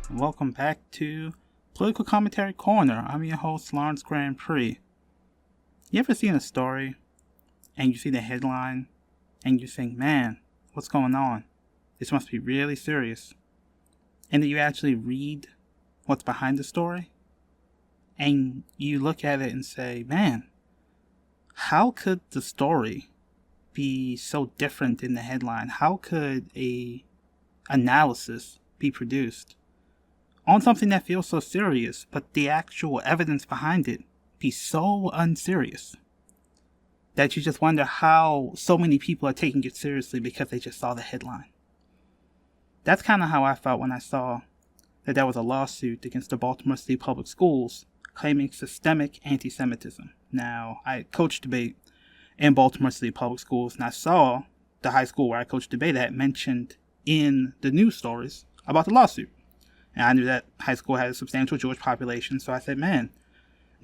Welcome back to Political Commentary Corner. I'm your host, Lawrence Grand Prix. You ever seen a story and you see the headline and you think, man, what's going on? This must be really serious. And then you actually read what's behind the story and you look at it and say, man, how could the story be so different in the headline? How could a analysis be produced on something that feels so serious, but the actual evidence behind it be so unserious that you just wonder how so many people are taking it seriously because they just saw the headline? That's kind of how I felt when I saw that there was a lawsuit against the Baltimore City Public Schools claiming systemic anti-Semitism. Now, I coached debate in Baltimore City Public Schools, and I saw the high school where I coached debate at mentioned in the news stories about the lawsuit. And I knew that high school had a substantial Jewish population, so I said, man,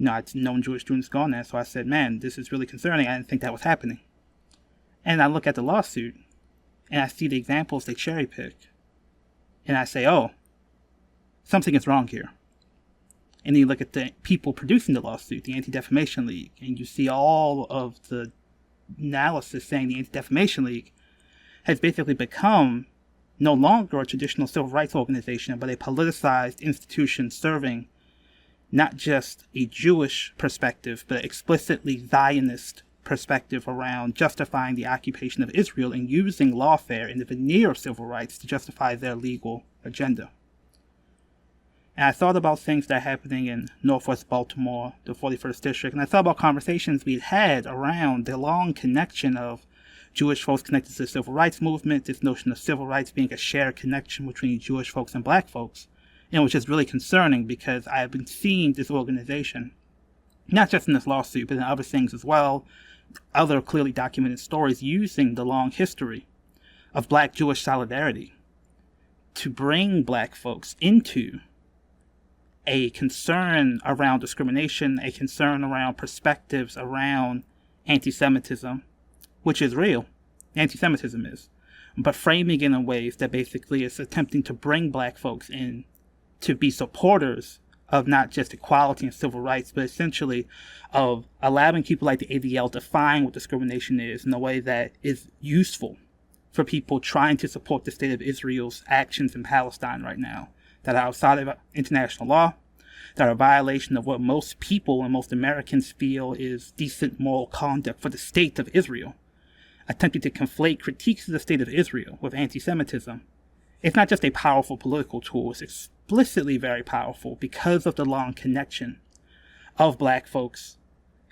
I'd known Jewish students gone there, so I said, man, this is really concerning. I didn't think that was happening. And I look at the lawsuit, and I see the examples they cherry pick, and I say, oh, something is wrong here. And then you look at the people producing the lawsuit, the Anti-Defamation League, and you see all of the analysis saying the Anti-Defamation League has basically become no longer a traditional civil rights organization, but a politicized institution serving not just a Jewish perspective, but an explicitly Zionist perspective around justifying the occupation of Israel and using lawfare in the veneer of civil rights to justify their legal agenda. And I thought about things that are happening in Northwest Baltimore, the 41st District, and I thought about conversations we'd had around the long connection of Jewish folks connected to the civil rights movement, this notion of civil rights being a shared connection between Jewish folks and black folks, and which is really concerning because I have been seeing this organization, not just in this lawsuit, but in other things as well, other clearly documented stories using the long history of black-Jewish solidarity to bring black folks into a concern around discrimination, a concern around perspectives around anti-Semitism, which is real. Anti-Semitism is. But framing it in ways that basically is attempting to bring black folks in to be supporters of not just equality and civil rights, but essentially of allowing people like the ADL to define what discrimination is in a way that is useful for people trying to support the state of Israel's actions in Palestine right now, that are outside of international law, that are a violation of what most people and most Americans feel is decent moral conduct for the state of Israel. Attempting to conflate critiques of the state of Israel with anti-Semitism. It's not just a powerful political tool, it's explicitly very powerful because of the long connection of black folks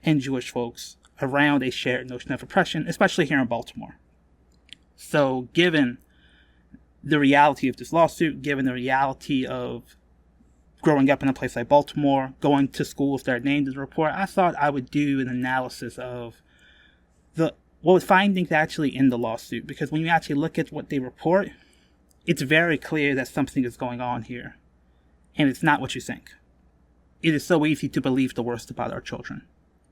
and Jewish folks around a shared notion of oppression, especially here in Baltimore. So given the reality of this lawsuit, given the reality of growing up in a place like Baltimore, going to schools that are named in the report, I thought I would do an analysis of what findings actually in the lawsuit, because when you actually look at what they report, it's very clear that something is going on here, and it's not what you think. It is so easy to believe the worst about our children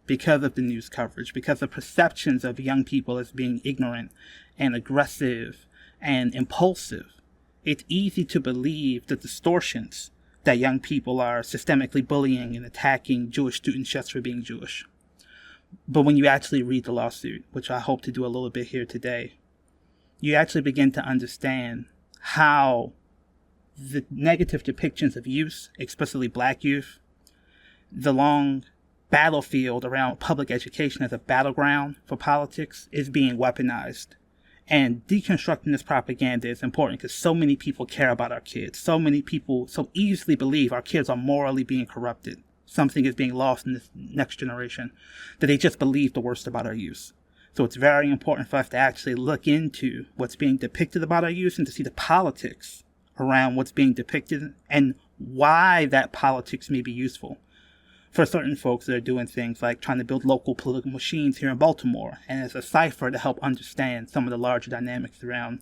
because of the news coverage, because of perceptions of young people as being ignorant and aggressive and impulsive. It's easy to believe the distortions that young people are systemically bullying and attacking Jewish students just for being Jewish. But when you actually read the lawsuit, which I hope to do a little bit here today, you actually begin to understand how the negative depictions of youth, explicitly black youth, the long battlefield around public education as a battleground for politics is being weaponized. And deconstructing this propaganda is important because so many people care about our kids. So many people so easily believe our kids are morally being corrupted. Something is being lost in this next generation, that they just believe the worst about our youth. So it's very important for us to actually look into what's being depicted about our youth and to see the politics around what's being depicted and why that politics may be useful for certain folks that are doing things like trying to build local political machines here in Baltimore, and as a cipher to help understand some of the larger dynamics around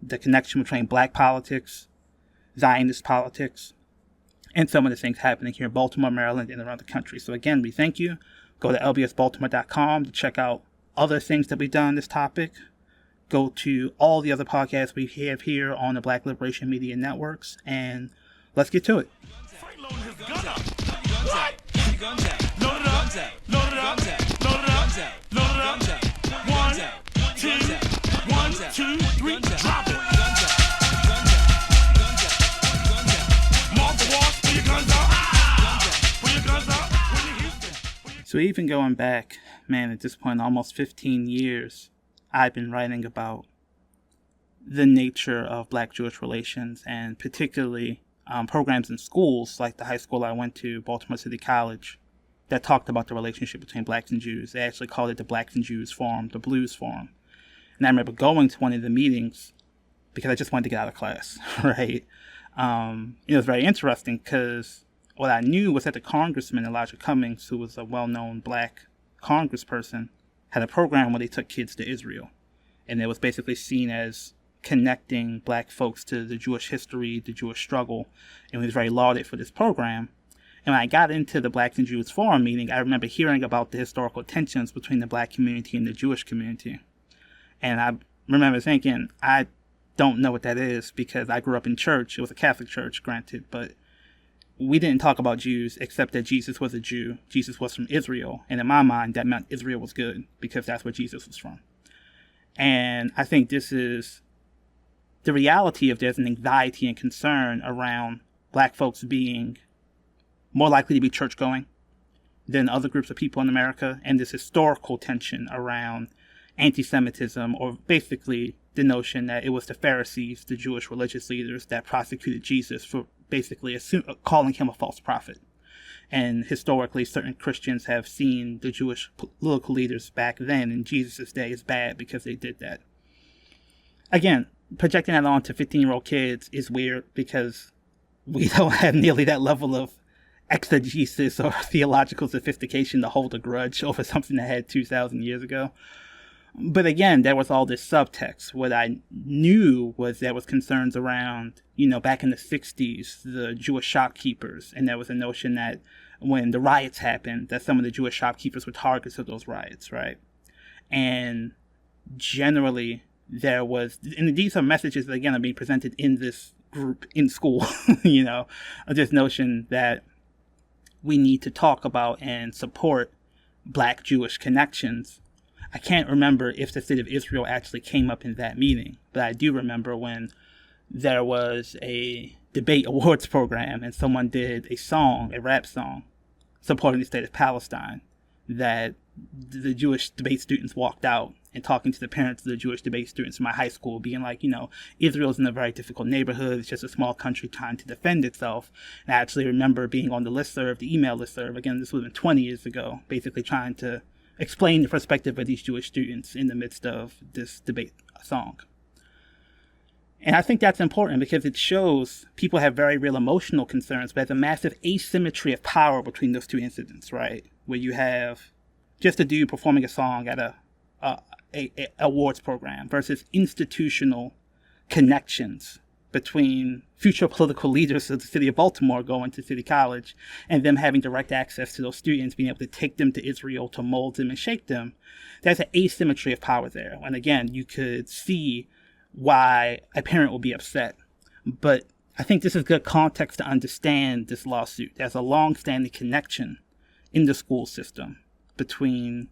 the connection between black politics, Zionist politics, and some of the things happening here in Baltimore, Maryland, and around the country. So again, we thank you. Go to lbsbaltimore.com to check out other things that we've done on this topic. Go to all the other podcasts we have here on the Black Liberation Media Networks and let's get to it. So even going back, man, at this point, almost 15 years, I've been writing about the nature of Black-Jewish relations, and particularly programs in schools, like the high school I went to, Baltimore City College, that talked about the relationship between Blacks and Jews. They actually called it the Blacks and Jews Forum, the Blues Forum. And I remember going to one of the meetings because I just wanted to get out of class, right? It was very interesting because what I knew was that the congressman, Elijah Cummings, who was a well-known Black congressperson, had a program where they took kids to Israel. And it was basically seen as connecting Black folks to the Jewish history, the Jewish struggle, and he was very lauded for this program. And when I got into the Blacks and Jews Forum meeting, I remember hearing about the historical tensions between the Black community and the Jewish community. And I remember thinking, I don't know what that is because I grew up in church. It was a Catholic church, granted, but we didn't talk about Jews except that Jesus was a Jew. Jesus was from Israel. And in my mind, that meant Israel was good because that's where Jesus was from. And I think this is the reality of there's an anxiety and concern around Black folks being more likely to be church-going than other groups of people in America, and this historical tension around anti-Semitism, or basically the notion that it was the Pharisees, the Jewish religious leaders, that prosecuted Jesus for basically calling him a false prophet. And historically, certain Christians have seen the Jewish political leaders back then in Jesus' day as bad because they did that. Again, projecting that on to 15-year-old kids is weird because we don't have nearly that level of exegesis or theological sophistication to hold a grudge over something that had 2,000 years ago. But again, there was all this subtext. What I knew was there was concerns around, back in the 60s, the Jewish shopkeepers. And there was a notion that when the riots happened, that some of the Jewish shopkeepers were targets of those riots, right? And generally, there was, and these are messages that, again, are being presented in this group in school, this notion that we need to talk about and support Black-Jewish connections. I can't remember if the state of Israel actually came up in that meeting, but I do remember when there was a debate awards program and someone did a rap song, supporting the state of Palestine, that the Jewish debate students walked out and talking to the parents of the Jewish debate students in my high school, being like, Israel's in a very difficult neighborhood. It's just a small country trying to defend itself. And I actually remember being on the listserv, the email listserv, again, this was 20 years ago, basically trying to explain the perspective of these Jewish students in the midst of this debate song. And I think that's important because it shows people have very real emotional concerns, but there's a massive asymmetry of power between those two incidents, right? Where you have just a dude performing a song at a awards program versus institutional connections between future political leaders of the city of Baltimore going to City College and them having direct access to those students, being able to take them to Israel to mold them and shape them. There's an asymmetry of power there. And again, you could see why a parent will be upset. But I think this is good context to understand this lawsuit. There's a long-standing connection in the school system between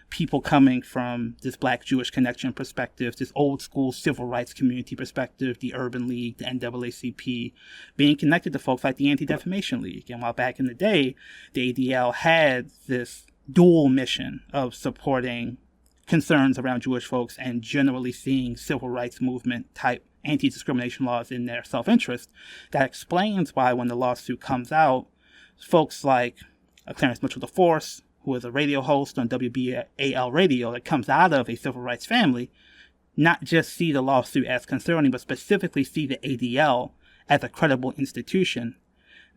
people coming from this Black-Jewish connection perspective, this old school civil rights community perspective, the Urban League, the NAACP, being connected to folks like the Anti-Defamation League. And while back in the day, the ADL had this dual mission of supporting concerns around Jewish folks and generally seeing civil rights movement type anti-discrimination laws in their self-interest, that explains why when the lawsuit comes out, folks like Clarence Mitchell IV, who is a radio host on WBAL radio that comes out of a civil rights family, not just see the lawsuit as concerning, but specifically see the ADL as a credible institution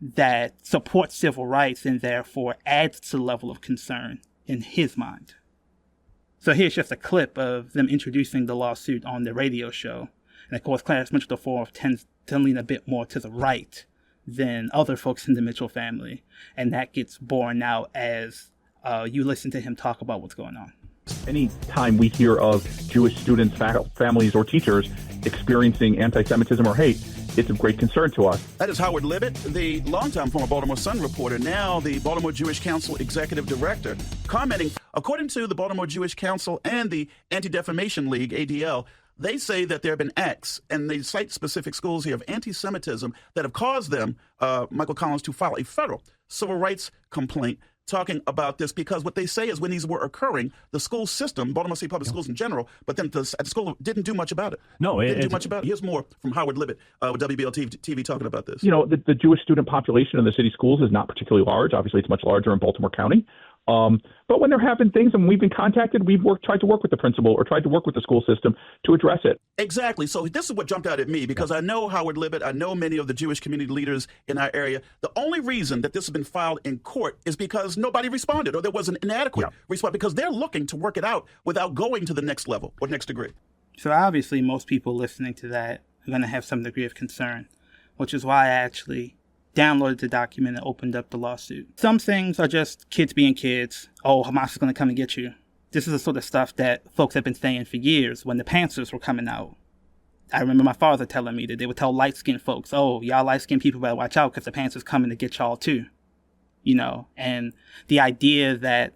that supports civil rights and therefore adds to the level of concern in his mind. So here's just a clip of them introducing the lawsuit on the radio show. And of course, Clarence Mitchell IV tends to lean a bit more to the right than other folks in the Mitchell family. And that gets borne out as you listen to him talk about what's going on. Anytime we hear of Jewish students, families, or teachers experiencing anti-Semitism or hate, it's of great concern to us. That is Howard Libet, the longtime former Baltimore Sun reporter, now the Baltimore Jewish Council Executive Director, commenting, according to the Baltimore Jewish Council and the Anti-Defamation League, ADL, they say that there have been acts, and they cite specific schools here, of anti-Semitism that have caused them, Michael Collins, to file a federal civil rights complaint talking about this, because what they say is when these were occurring, the school system, Baltimore City Public Schools in general, but then the school didn't do much about it. No, didn't do much about it. Here's more from Howard Libet with WBL TV talking about this. You know, the Jewish student population in the city schools is not particularly large. Obviously, it's much larger in Baltimore County. But when there have been things and we've been contacted, we've tried to work with the principal or tried to work with the school system to address it. Exactly. So this is what jumped out at me, because I know Howard Libet, I know many of the Jewish community leaders in our area. The only reason that this has been filed in court is because nobody responded, or there was an inadequate response, because they're looking to work it out without going to the next level or next degree. So obviously most people listening to that are going to have some degree of concern, which is why I actually downloaded the document and opened up the lawsuit. Some things are just kids being kids. Oh, Hamas is going to come and get you. This is the sort of stuff that folks have been saying for years when the Panthers were coming out. I remember my father telling me that they would tell light-skinned folks, oh, y'all light-skinned people better watch out because the Panthers coming to get y'all too. You know, and the idea that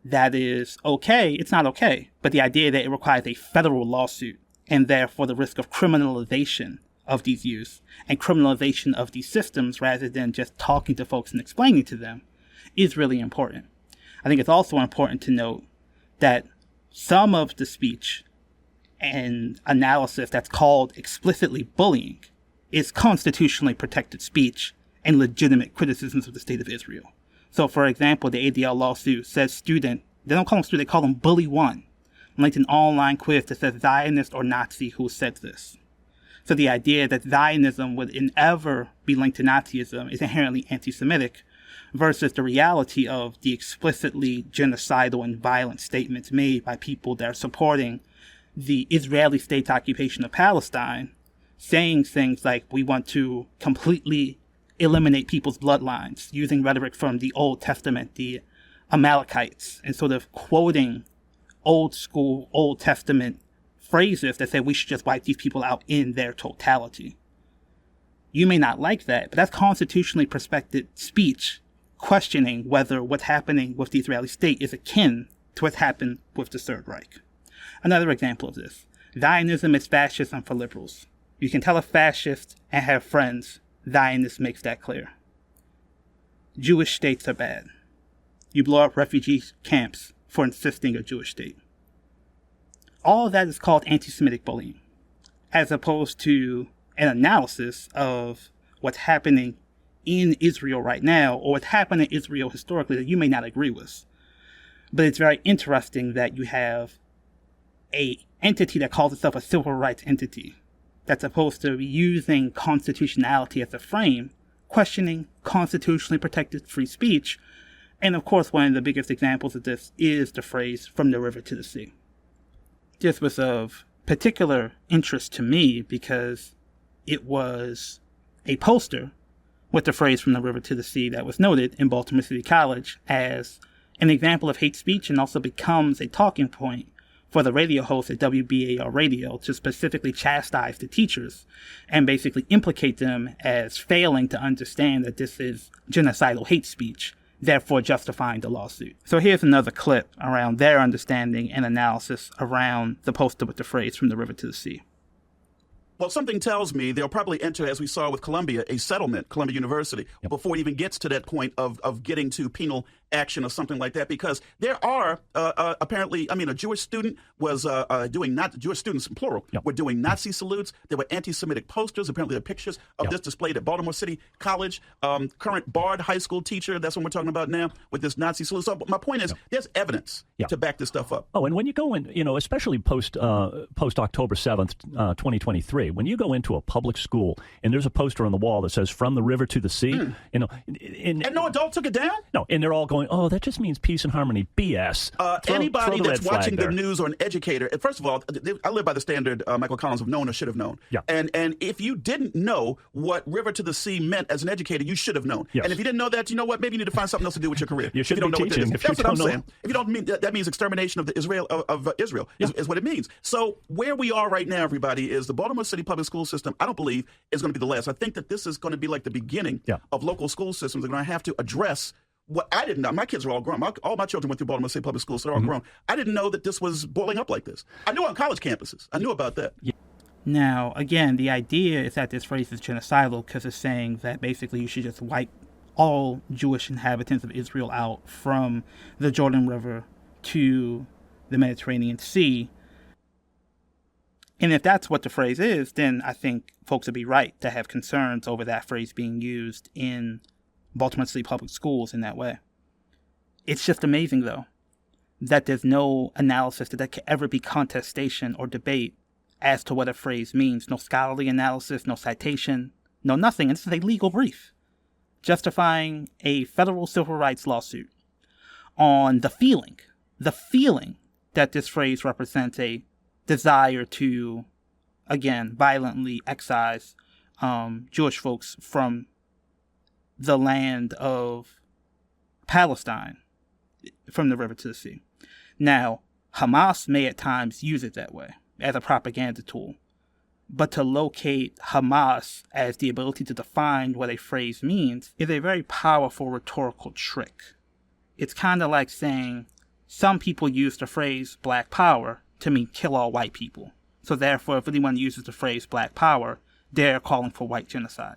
that is okay, it's not okay. But the idea that it requires a federal lawsuit and therefore the risk of criminalization of these youth and criminalization of these systems rather than just talking to folks and explaining to them is really important. I think it's also important to note that some of the speech and analysis that's called explicitly bullying is constitutionally protected speech and legitimate criticisms of the state of Israel. So, for example, the ADL lawsuit says student, they don't call them student, they call them bully one, linked an online quiz that says Zionist or Nazi who said this. So the idea that Zionism would ever be linked to Nazism is inherently anti-Semitic, versus the reality of the explicitly genocidal and violent statements made by people that are supporting the Israeli state's occupation of Palestine, saying things like, we want to completely eliminate people's bloodlines, using rhetoric from the Old Testament, the Amalekites, and sort of quoting old school, Old Testament phrases that say we should just wipe these people out in their totality. You may not like that, but that's constitutionally protected speech, questioning whether what's happening with the Israeli state is akin to what's happened with the Third Reich. Another example of this, Zionism is fascism for liberals. You can tell a fascist and have friends. Zionist makes that clear. Jewish states are bad. You blow up refugee camps for insisting a Jewish state. All of that is called anti-Semitic bullying, as opposed to an analysis of what's happening in Israel right now, or what's happened in Israel historically that you may not agree with. But it's very interesting that you have an entity that calls itself a civil rights entity that's supposed to be using constitutionality as a frame, questioning constitutionally protected free speech. And of course, one of the biggest examples of this is the phrase, from the river to the sea. This was of particular interest to me because it was a poster with the phrase from the river to the sea that was noted in Baltimore City College as an example of hate speech, and also becomes a talking point for the radio host at WBAR Radio to specifically chastise the teachers and basically implicate them as failing to understand that this is genocidal hate speech, therefore justifying the lawsuit. So here's another clip around their understanding and analysis around the poster with the phrase from the river to the sea. Well, something tells me they'll probably enter, as we saw with Columbia, a settlement, Columbia University, before it even gets to that point of getting to penal action or something like that, because there are apparently, a Jewish student was Jewish students, plural, were doing Nazi salutes. There were anti-Semitic posters. Apparently there are pictures of this displayed at Baltimore City College. Current Bard High School teacher, that's what we're talking about now, with this Nazi salute. So my point is, there's evidence to back this stuff up. Oh, and when you go in, especially post October 7th, 2023, when you go into a public school and there's a poster on the wall that says "From the river to the sea," and no adult took it down. No, and they're all going, "Oh, that just means peace and harmony." BS. Anybody that's watching the news or an educator, first of all, I live by the standard Michael Collins of known or should have known. Yeah. And if you didn't know what river to the sea meant as an educator, you should have known. Yes. And if you didn't know that, you know what? Maybe you need to find something else to do with your career. You should be teaching. That's what I'm saying. If you don't mean that means extermination of the Israel is what it means. So where we are right now, everybody, is the Baltimore City city public school system, I don't believe is going to be the last. I think that this is going to be like the beginning of local school systems. They're going to have to address what I didn't know. My kids are all grown. All my children went through Baltimore City Public Schools, so they're all grown. I didn't know that this was boiling up like this. I knew on college campuses. I knew about that. Now, again, the idea is that this phrase is genocidal because it's saying that basically you should just wipe all Jewish inhabitants of Israel out from the Jordan River to the Mediterranean Sea. And if that's what the phrase is, then I think folks would be right to have concerns over that phrase being used in Baltimore City Public Schools in that way. It's just amazing, though, that there's no analysis that could ever be contestation or debate as to what a phrase means. No scholarly analysis, no citation, no nothing. This is a legal brief justifying a federal civil rights lawsuit on the feeling that this phrase represents a desire to, again, violently excise Jewish folks from the land of Palestine, from the river to the sea. Now, Hamas may at times use it that way as a propaganda tool, but to locate Hamas as the ability to define what a phrase means is a very powerful rhetorical trick. It's kind of like saying some people use the phrase black power to mean kill all white people. So therefore, if anyone uses the phrase black power, they're calling for white genocide.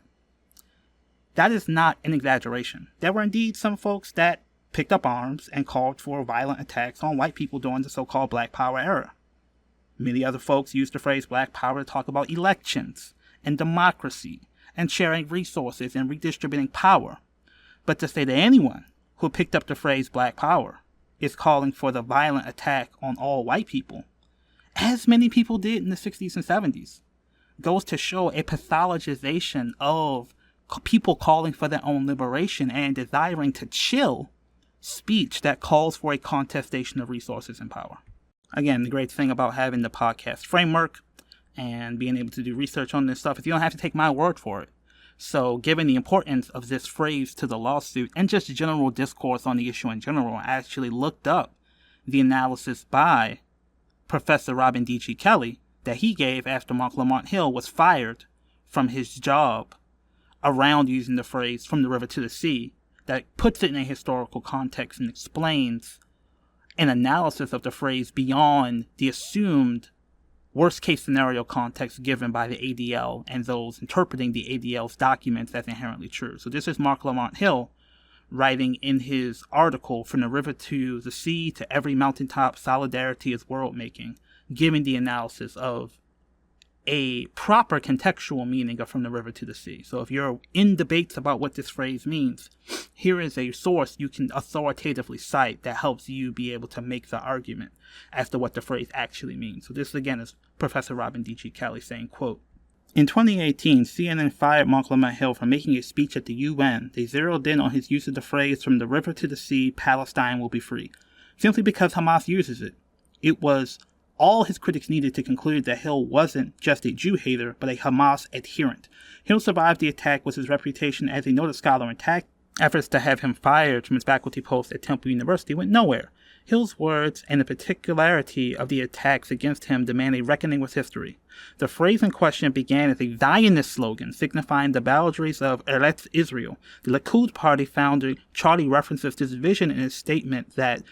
That is not an exaggeration. There were indeed some folks that picked up arms and called for violent attacks on white people during the so-called Black Power era. Many other folks used the phrase black power to talk about elections and democracy and sharing resources and redistributing power. But to say that anyone who picked up the phrase black power is calling for the violent attack on all white people, as many people did in the 60s and 70s, goes to show a pathologization of people calling for their own liberation and desiring to chill speech that calls for a contestation of resources and power. Again, the great thing about having the podcast framework and being able to do research on this stuff is you don't have to take my word for it. So given the importance of this phrase to the lawsuit and just general discourse on the issue in general, I actually looked up the analysis by Professor Robin D.G. Kelly that he gave after Mark Lamont Hill was fired from his job around using the phrase from the river to the sea, that puts it in a historical context and explains an analysis of the phrase beyond the assumed worst-case scenario context given by the ADL and those interpreting the ADL's documents as inherently true. So this is Mark Lamont Hill writing in his article, From the River to the Sea to Every Mountaintop, Solidarity is World-Making, giving the analysis of a proper contextual meaning of from the river to the sea. So if you're in debates about what this phrase means, here is a source you can authoritatively cite that helps you be able to make the argument as to what the phrase actually means. So this, again, is Professor Robin D.G. Kelly saying, quote, "In 2018, CNN fired Mark Lamont Hill for making a speech at the UN. They zeroed in on his use of the phrase, from the river to the sea, Palestine will be free, simply because Hamas uses it. It was all his critics needed to conclude that Hill wasn't just a Jew hater, but a Hamas adherent. Hill survived the attack with his reputation as a noted scholar intact. Efforts to have him fired from his faculty post at Temple University went nowhere. Hill's words and the particularity of the attacks against him demand a reckoning with history. The phrase in question began as a Zionist slogan signifying the boundaries of Eretz Israel. The Likud party founder Charlie references this vision in his statement that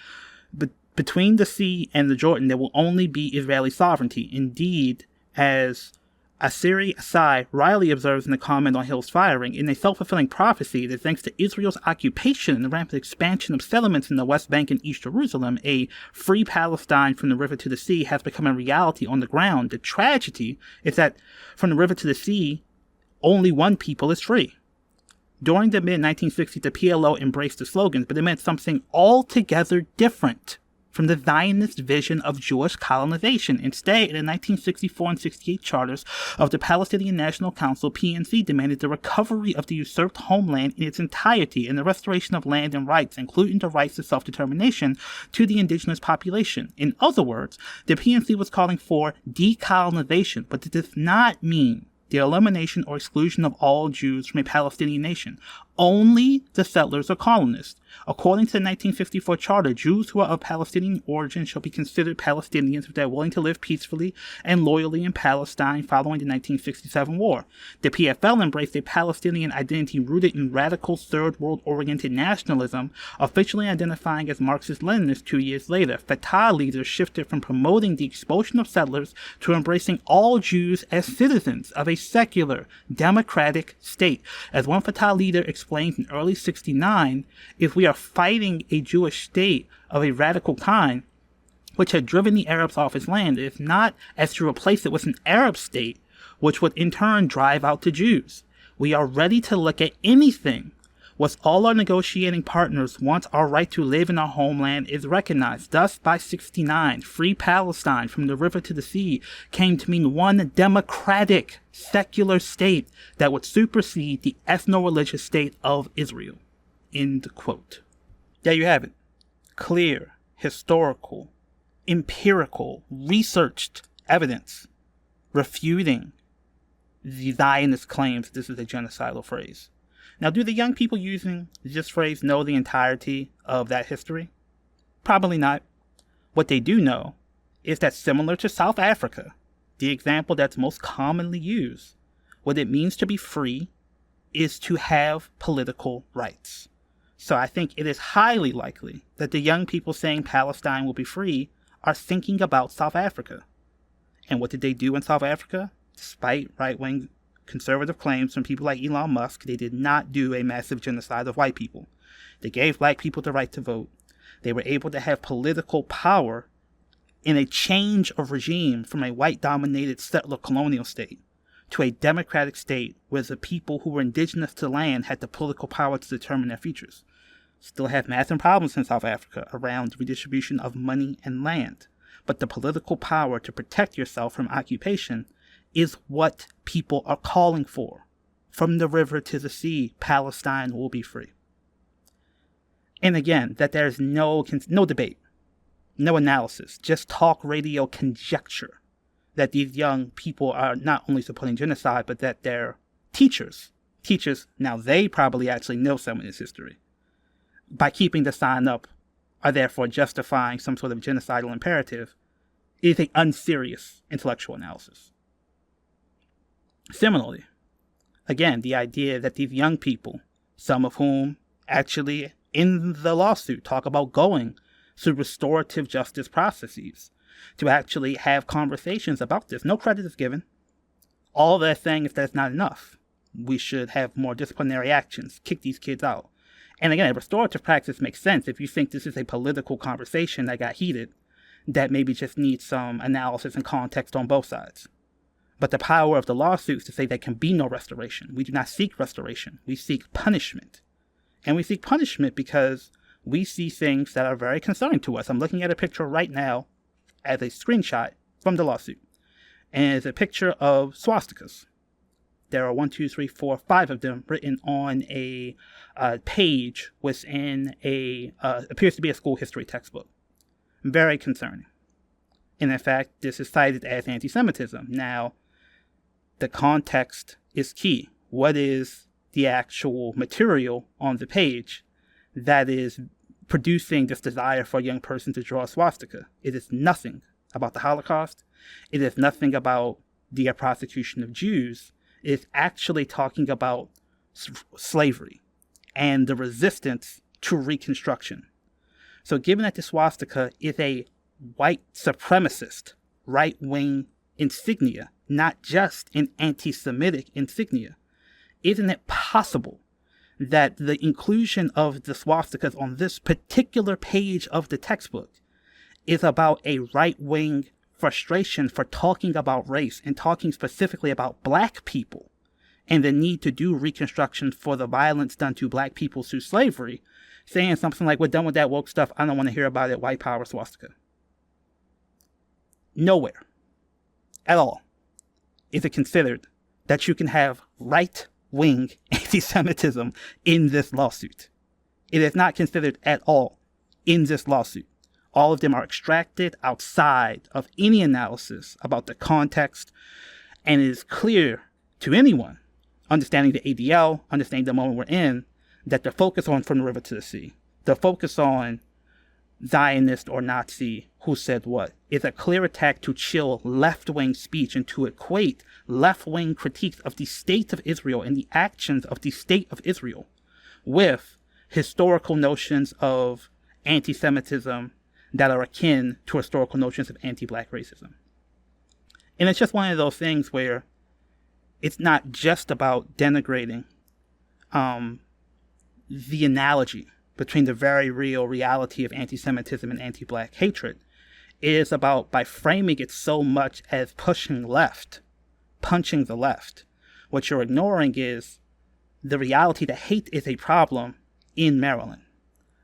between the sea and the Jordan, there will only be Israeli sovereignty. Indeed, as Asiri Asai Riley observes in a comment on Hill's firing, in a self-fulfilling prophecy that thanks to Israel's occupation and the rampant expansion of settlements in the West Bank and East Jerusalem, a free Palestine from the river to the sea has become a reality on the ground. The tragedy is that from the river to the sea, only one people is free. During the mid-1960s, the PLO embraced the slogans, but it meant something altogether different from the Zionist vision of Jewish colonization. Instead, in the 1964 and 68 charters of the Palestinian National Council, PNC demanded the recovery of the usurped homeland in its entirety and the restoration of land and rights, including the rights to self-determination, to the indigenous population. In other words, the PNC was calling for decolonization, but it does not mean the elimination or exclusion of all Jews from a Palestinian nation. Only the settlers or colonists. According to the 1954 Charter, Jews who are of Palestinian origin shall be considered Palestinians if they are willing to live peacefully and loyally in Palestine following the 1967 war. The PFL embraced a Palestinian identity rooted in radical Third World-oriented nationalism, officially identifying as Marxist-Leninist 2 years later. Fatah leaders shifted from promoting the expulsion of settlers to embracing all Jews as citizens of a secular, democratic state. As one Fatah leader explained in early '69, if we are fighting a Jewish state of a radical kind, which had driven the Arabs off its land, if not as to replace it with an Arab state, which would in turn drive out the Jews. We are ready to look at anything with all our negotiating partners once our right to live in our homeland is recognized. Thus, by '69, free Palestine from the river to the sea came to mean one democratic, secular state that would supersede the ethno-religious state of Israel. End quote. There you have it. Clear, historical, empirical, researched evidence refuting the Zionist claims this is a genocidal phrase. Now, do the young people using this phrase know the entirety of that history? Probably not. What they do know is that, similar to South Africa, the example that's most commonly used, what it means to be free is to have political rights. So I think it is highly likely that the young people saying Palestine will be free are thinking about South Africa. And what did they do in South Africa? Despite right-wing conservative claims from people like Elon Musk, they did not do a massive genocide of white people. They gave black people the right to vote. They were able to have political power in a change of regime from a white-dominated settler colonial state to a democratic state where the people who were indigenous to the land had the political power to determine their futures. Still have massive problems in South Africa around redistribution of money and land, but the political power to protect yourself from occupation is what people are calling for. From the river to the sea, Palestine will be free. And again, that there's no debate, no analysis, just talk radio conjecture that these young people are not only supporting genocide, but that their teachers, now they probably actually know some of this history, by keeping the sign up, are therefore justifying some sort of genocidal imperative, is an unserious intellectual analysis. Similarly, again, the idea that these young people, some of whom actually in the lawsuit talk about going through restorative justice processes to actually have conversations about this. No credit is given. All they're saying is that's not enough. We should have more disciplinary actions, kick these kids out. And again, a restorative practice makes sense if you think this is a political conversation that got heated, that maybe just needs some analysis and context on both sides. But the power of the lawsuits to say there can be no restoration. We do not seek restoration. We seek punishment. And we seek punishment because we see things that are very concerning to us. I'm looking at a picture right now as a screenshot from the lawsuit. And it's a picture of swastikas. There are 5 of them written on a page within appears to be a school history textbook. Very concerning. And in fact, this is cited as anti-Semitism. Now, the context is key. What is the actual material on the page that is producing this desire for a young person to draw a swastika? It is nothing about the Holocaust. It is nothing about the prosecution of Jews. It is actually talking about slavery and the resistance to Reconstruction. So given that the swastika is a white supremacist right-wing insignia, not just an anti-Semitic insignia, isn't it possible that the inclusion of the swastikas on this particular page of the textbook is about a right-wing frustration for talking about race and talking specifically about black people and the need to do reconstruction for the violence done to black people through slavery, saying something like, we're done with that woke stuff, I don't want to hear about it, white power swastika. Nowhere at all is it considered that you can have right-wing anti-Semitism in this lawsuit. It is not considered at all in this lawsuit. All of them are extracted outside of any analysis about the context, and it is clear to anyone understanding the ADL, understanding the moment we're in, that the focus on From the River to the Sea, the focus on Zionist or Nazi who said what, is a clear attack to chill left-wing speech and to equate left-wing critiques of the state of Israel and the actions of the state of Israel with historical notions of anti-Semitism that are akin to historical notions of anti-black racism. And it's just one of those things where it's not just about denigrating the analogy between the very real reality of anti-Semitism and anti-black hatred. It is about, by framing it so much as pushing left, punching the left, what you're ignoring is the reality that hate is a problem in Maryland.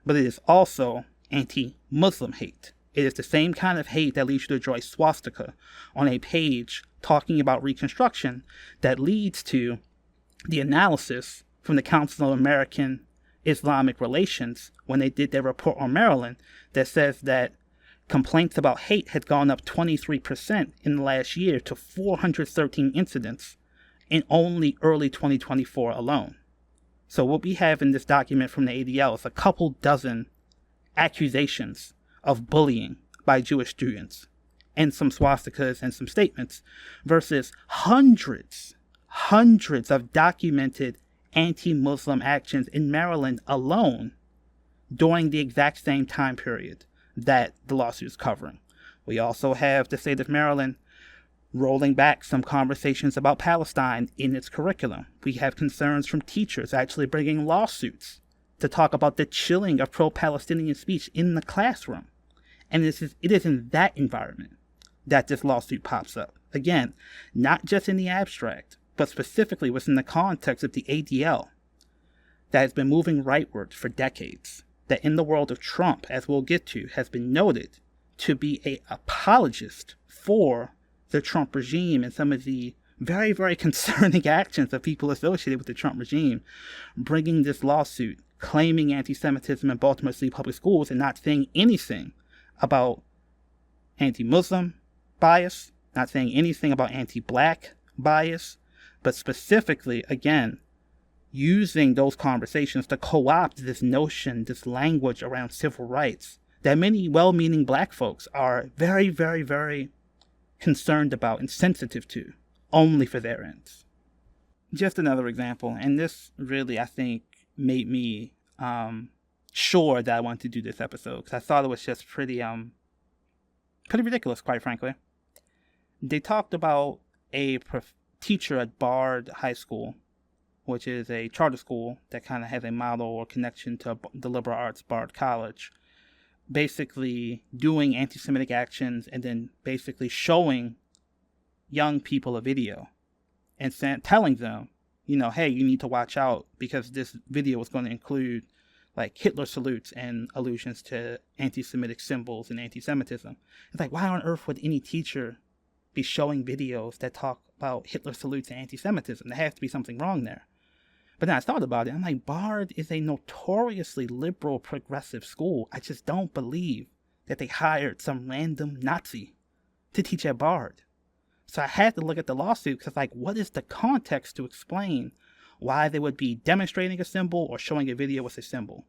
But it is also anti-Muslim hate. It is the same kind of hate that leads you to draw a swastika on a page talking about Reconstruction that leads to the analysis from the Council of American Islamic Relations when they did their report on Maryland that says that complaints about hate had gone up 23% in the last year to 413 incidents in only early 2024 alone. So what we have in this document from the ADL is a couple dozen accusations of bullying by Jewish students and some swastikas and some statements versus hundreds of documented anti-Muslim actions in Maryland alone during the exact same time period that the lawsuit is covering. We also have the state of Maryland rolling back some conversations about Palestine in its curriculum. We have concerns from teachers actually bringing lawsuits to talk about the chilling of pro-Palestinian speech in the classroom. And it is in that environment that this lawsuit pops up. Again, not just in the abstract, but specifically within the context of the ADL that has been moving rightward for decades, that in the world of Trump, as we'll get to, has been noted to be an apologist for the Trump regime and some of the very, very concerning actions of people associated with the Trump regime, bringing this lawsuit, claiming anti-Semitism in Baltimore City public schools and not saying anything about anti-Muslim bias, not saying anything about anti-black bias, but specifically, again, using those conversations to co-opt this notion, this language around civil rights that many well-meaning black folks are very, very, very concerned about and sensitive to, only for their ends. Just another example, and this really, I think, made me sure that I wanted to do this episode, because I thought it was just pretty ridiculous, quite frankly. They talked about a teacher at Bard High School, which is a charter school that kind of has a model or connection to the liberal arts Bard College, basically doing anti-Semitic actions and then basically showing young people a video and telling them, hey, you need to watch out because this video is going to include like Hitler salutes and allusions to anti-Semitic symbols and anti-Semitism. It's like, why on earth would any teacher be showing videos that talk about Hitler salutes and anti-Semitism? There has to be something wrong there. But then I thought about it. I'm like, Bard is a notoriously liberal, progressive school. I just don't believe that they hired some random Nazi to teach at Bard. So I had to look at the lawsuit because, like, what is the context to explain why they would be demonstrating a symbol or showing a video with a symbol?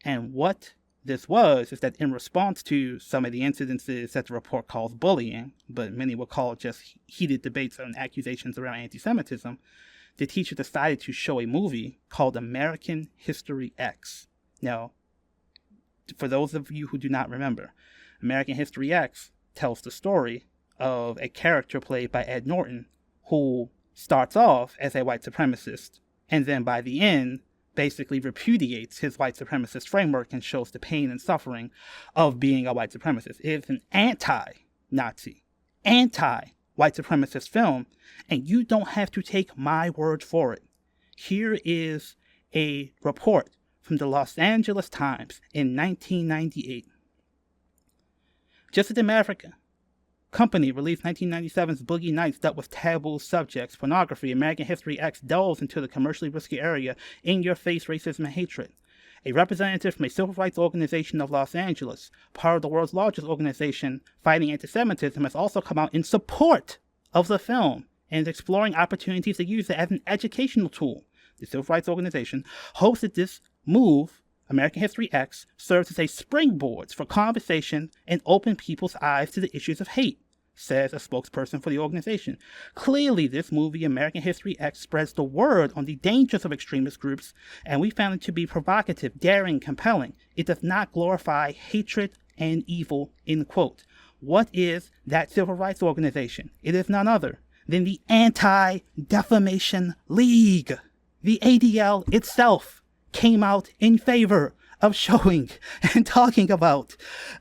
And what this is that in response to some of the incidences that the report calls bullying, but many will call it just heated debates and accusations around anti-Semitism, the teacher decided to show a movie called American History X. Now, for those of you who do not remember, American History X tells the story of a character played by Ed Norton who starts off as a white supremacist and then by the end basically repudiates his white supremacist framework and shows the pain and suffering of being a white supremacist. It's an anti-Nazi, anti-white supremacist film, and you don't have to take my word for it. Here is a report from the Los Angeles Times in 1998. Just as America Company released 1997's Boogie Nights dealt with taboo subjects, pornography, American History X delves into the commercially risky area, in-your-face racism and hatred. A representative from a civil rights organization of Los Angeles, part of the world's largest organization fighting anti-Semitism, has also come out in support of the film and is exploring opportunities to use it as an educational tool. The Civil Rights Organization hopes that this move, American History X, serves as a springboard for conversation and open people's eyes to the issues of hate, says a spokesperson for the organization. Clearly, this movie, American History X, spreads the word on the dangers of extremist groups, and we found it to be provocative, daring, compelling. It does not glorify hatred and evil, end quote. What is that civil rights organization? It is none other than the Anti-Defamation League. The ADL itself came out in favor of showing and talking about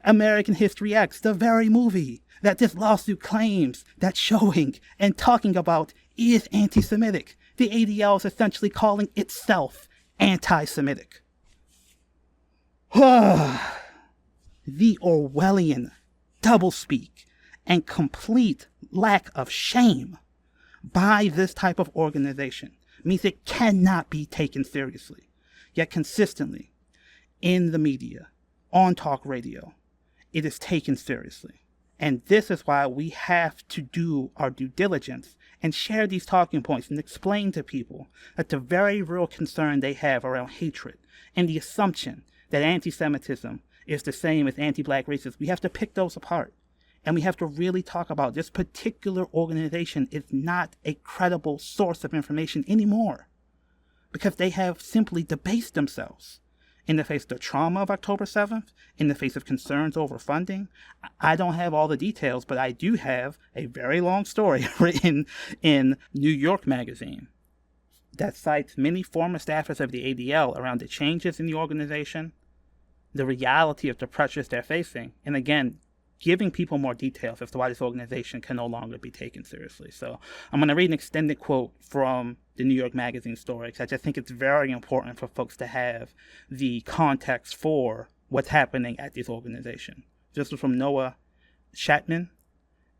American History X, the very movie that this lawsuit claims that showing and talking about is anti-Semitic. The ADL is essentially calling itself anti-Semitic. The Orwellian doublespeak and complete lack of shame by this type of organization means it cannot be taken seriously. Yet consistently, in the media, on talk radio, it is taken seriously. And this is why we have to do our due diligence and share these talking points and explain to people that the very real concern they have around hatred and the assumption that anti-Semitism is the same as anti-black racism, we have to pick those apart. And we have to really talk about this particular organization is not a credible source of information anymore, because they have simply debased themselves in the face of the trauma of October 7th, in the face of concerns over funding. I don't have all the details, but I do have a very long story written in New York Magazine that cites many former staffers of the ADL around the changes in the organization, the reality of the pressures they're facing, and again, giving people more details as to why this organization can no longer be taken seriously. So I'm going to read an extended quote from the New York Magazine story, because I just think it's very important for folks to have the context for what's happening at this organization. This was from Noah Shatman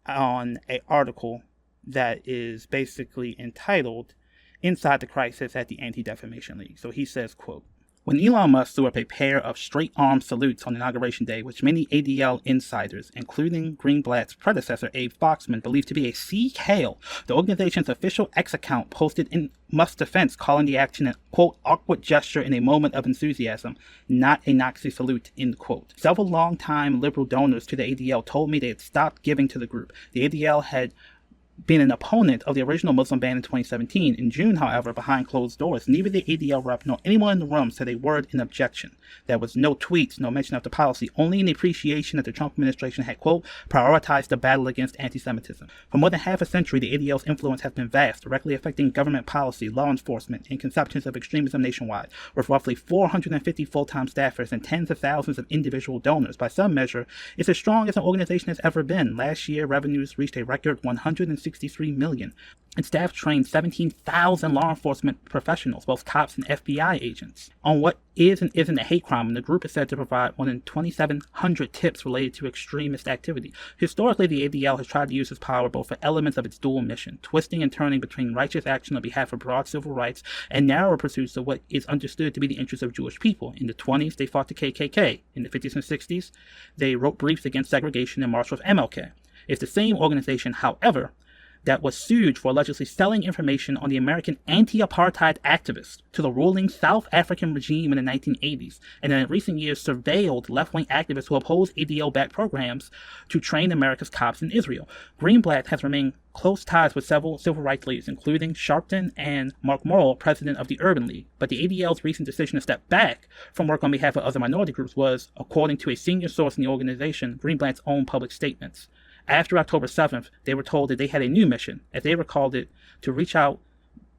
on an article that is basically entitled Inside the Crisis at the Anti-Defamation League. So he says, quote, "When Elon Musk threw up a pair of straight-arm salutes on Inauguration Day, which many ADL insiders, including Greenblatt's predecessor Abe Foxman, believed to be a Sieg Heil, the organization's official X account posted in Musk's defense, calling the action a, quote, awkward gesture in a moment of enthusiasm, not a Nazi salute, end quote. Several longtime liberal donors to the ADL told me they had stopped giving to the group. The ADL had been an opponent of the original Muslim ban in 2017. In June, however, behind closed doors, neither the ADL rep nor anyone in the room said a word in objection. There was no tweets, no mention of the policy, only an appreciation that the Trump administration had, quote, prioritized the battle against anti-Semitism. For more than half a century, the ADL's influence has been vast, directly affecting government policy, law enforcement, and conceptions of extremism nationwide, with roughly 450 full-time staffers and tens of thousands of individual donors. By some measure, it's as strong as an organization has ever been. Last year, revenues reached a record $163 million. Its staff trained 17,000 law enforcement professionals, both cops and FBI agents, on what is and isn't a hate crime, and the group is said to provide more than 2,700 tips related to extremist activity. Historically, the ADL has tried to use its power both for elements of its dual mission, twisting and turning between righteous action on behalf of broad civil rights and narrower pursuits of what is understood to be the interests of Jewish people. In the 20s, they fought the KKK. In the 50s and 60s, they wrote briefs against segregation and marched with MLK. It's the same organization, however, that was sued for allegedly selling information on the American anti-apartheid activists to the ruling South African regime in the 1980s, and in recent years surveilled left-wing activists who oppose ADL-backed programs to train America's cops in Israel. Greenblatt has remained close ties with several civil rights leaders, including Sharpton and Mark Morrill, president of the Urban League. But the ADL's recent decision to step back from work on behalf of other minority groups was, according to a senior source in the organization, Greenblatt's own public statements. After October 7th, they were told that they had a new mission, as they recalled it, to reach out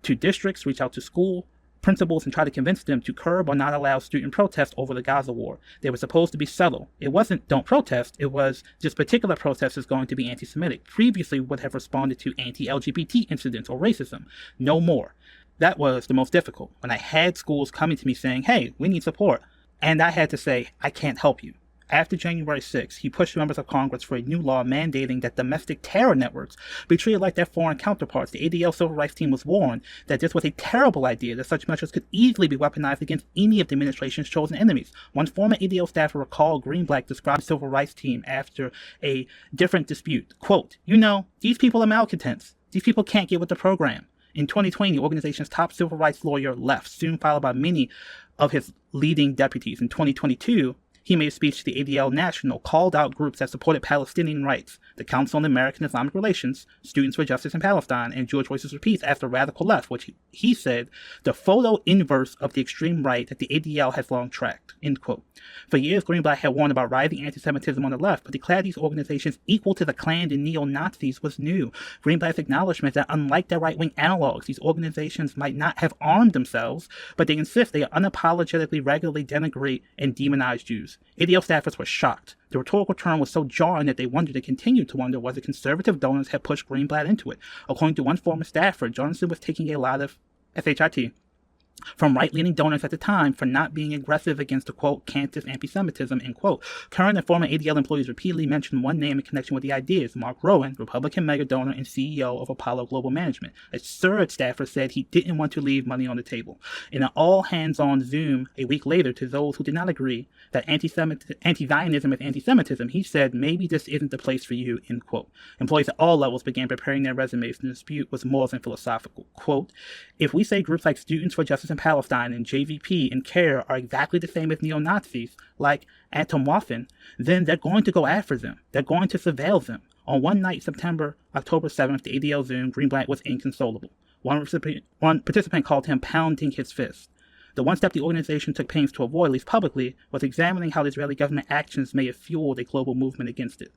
to districts, reach out to school principals, and try to convince them to curb or not allow student protests over the Gaza war. They were supposed to be subtle. It wasn't don't protest, it was this particular protest is going to be anti-Semitic. Previously would have responded to anti-LGBT incidents or racism. No more. That was the most difficult. When I had schools coming to me saying, hey, we need support, and I had to say, I can't help you. After January 6th, he pushed members of Congress for a new law mandating that domestic terror networks be treated like their foreign counterparts. The ADL civil rights team was warned that this was a terrible idea, that such measures could easily be weaponized against any of the administration's chosen enemies. One former ADL staffer recalled Greenblatt described the civil rights team after a different dispute. Quote, you know, these people are malcontents. These people can't get with the program. In 2020, the organization's top civil rights lawyer left, soon followed by many of his leading deputies. In 2022, he made a speech to the ADL National, called out groups that supported Palestinian rights, the Council on American Islamic Relations, Students for Justice in Palestine, and Jewish Voices for Peace as the radical left, which he said the photo inverse of the extreme right that the ADL has long tracked, end quote. For years, Greenblatt had warned about rising anti-Semitism on the left, but declared these organizations equal to the Klan and neo-Nazis was new. Greenblatt's acknowledgement that unlike their right-wing analogs, these organizations might not have armed themselves, but they insist they unapologetically regularly denigrate and demonize Jews. ADL staffers were shocked. The rhetorical term was so jarring that they wondered and continued to wonder whether conservative donors had pushed Greenblatt into it. According to one former staffer, Johnson was taking a lot of SHIT from right-leaning donors at the time for not being aggressive against the, quote, cancerous anti-Semitism, end quote. Current and former ADL employees repeatedly mentioned one name in connection with the ideas, Mark Rowan, Republican mega donor and CEO of Apollo Global Management. A third staffer said he didn't want to leave money on the table. In an all-hands-on Zoom a week later to those who did not agree that anti-Zionism is anti-Semitism, he said, maybe this isn't the place for you, end quote. Employees at all levels began preparing their resumes. The dispute was more than philosophical. Quote, if we say groups like Students for Justice in Palestine and JVP and CARE are exactly the same as neo-Nazis, like Anti-Semitic, then they're going to go after them. They're going to surveil them. On one night, October 7th, the ADL Zoom, Greenblatt was inconsolable. One participant called him pounding his fist. The one step the organization took pains to avoid, at least publicly, was examining how the Israeli government actions may have fueled a global movement against it.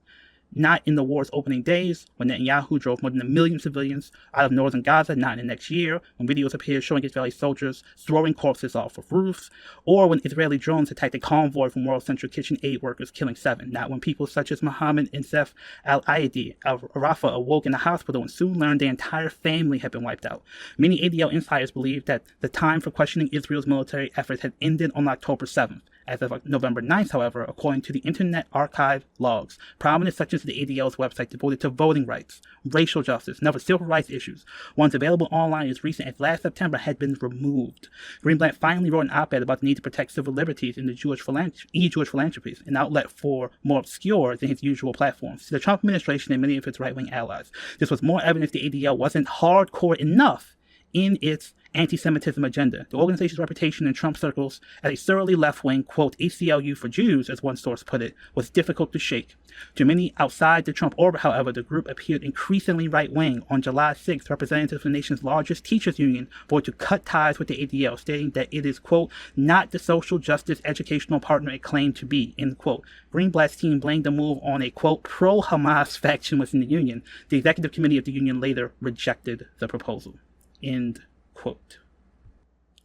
Not in the war's opening days, when Netanyahu drove more than 1 million civilians out of northern Gaza, not in the next year, when videos appeared showing Israeli soldiers throwing corpses off of roofs, or when Israeli drones attacked a convoy from World Central Kitchen aid workers, killing 7. Not when people such as Mohammed and Sef al-Ayadi al-Rafah awoke in the hospital and soon learned their entire family had been wiped out. Many ADL insiders believed that the time for questioning Israel's military efforts had ended on October 7th. As of November 9th, however, according to the Internet Archive logs, prominent sections of the ADL's website devoted to voting rights, racial justice, and other civil rights issues, ones available online as recent as last September, had been removed. Greenblatt finally wrote an op-ed about the need to protect civil liberties in the Jewish philanthropies, an outlet for more obscure than his usual platforms, to the Trump administration and many of its right-wing allies. This was more evidence the ADL wasn't hardcore enough in its anti-Semitism agenda. The organization's reputation in Trump circles as a thoroughly left-wing, quote, ACLU for Jews, as one source put it, was difficult to shake. To many outside the Trump orbit, however, the group appeared increasingly right-wing. On July 6th, representatives of the nation's largest teachers union voted to cut ties with the ADL, stating that it is, quote, not the social justice educational partner it claimed to be, end quote. Greenblatt's team blamed the move on a, quote, pro-Hamas faction within the union. The executive committee of the union later rejected the proposal, end quote.